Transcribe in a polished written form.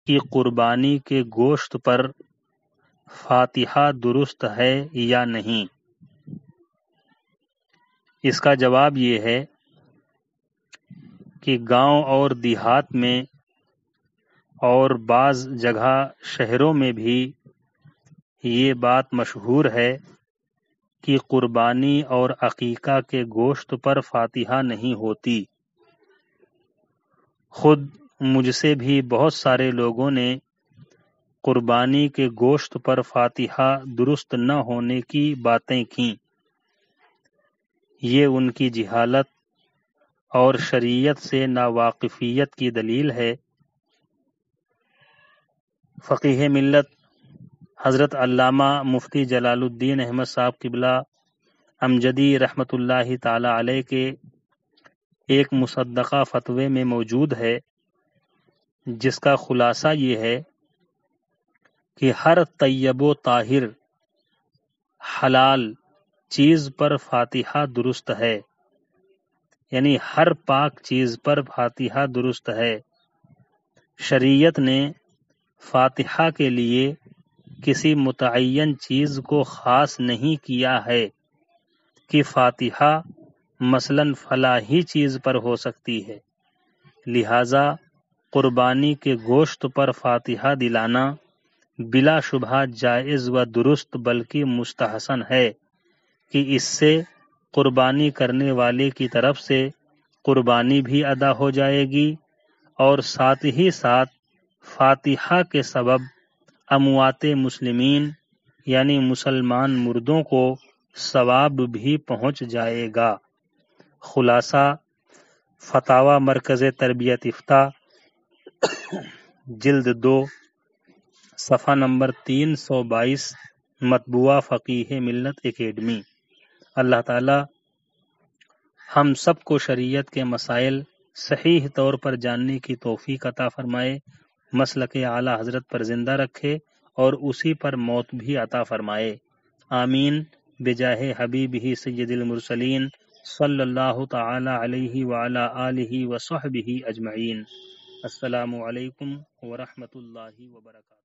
کہ قربانی کے گوشت پر فاتحہ درست ہے یا نہیں؟ اس کا جواب یہ ہے کہ گاؤں اور دیہات میں اور بعض جگہ شہروں میں بھی یہ بات مشہور ہے کہ قربانی اور عقیقہ کے گوشت پر فاتحہ نہیں ہوتی۔ خود مجھ سے بھی بہت سارے لوگوں نے قربانی کے گوشت پر فاتحہ درست نہ ہونے کی باتیں کیں۔ یہ ان کی جہالت اور شریعت سے ناواقفیت کی دلیل ہے۔ فقیہ ملت حضرت علامہ مفتی جلال الدین احمد صاحب قبلہ امجدی رحمۃ اللہ تعالی علیہ کے ایک مصدقہ فتوے میں موجود ہے، جس کا خلاصہ یہ ہے کہ ہر طیب و طاہر حلال چیز پر فاتحہ درست ہے، یعنی ہر پاک چیز پر فاتحہ درست ہے۔ شریعت نے فاتحہ کے لیے کسی متعین چیز کو خاص نہیں کیا ہے کہ فاتحہ مثلاً فلاں ہی چیز پر ہو سکتی ہے، لہذا قربانی کے گوشت پر فاتحہ دلانا بلا شبہ جائز و درست بلکہ مستحسن ہے کہ اس سے قربانی کرنے والے کی طرف سے قربانی بھی ادا ہو جائے گی اور ساتھ ہی ساتھ فاتحہ کے سبب اموات مسلمین یعنی مسلمان مردوں کو ثواب بھی پہنچ جائے گا۔ خلاصہ فتاوی مرکز تربیت افتاء جلد 2 صفحہ نمبر 322 مطبوعہ فقیہ ملت اکیڈمی۔ اللہ تعالی ہم سب کو شریعت کے مسائل صحیح طور پر جاننے کی توفیق عطا فرمائے، مسلک اعلی حضرت پر زندہ رکھے اور اسی پر موت بھی عطا فرمائے، آمین بجاہ حبیبہ سید المرسلین صلی اللہ تعالی علیہ وعلی آلہ وصحبہ اجمعین۔ السلام علیکم ورحمۃ اللہ وبرکاتہ۔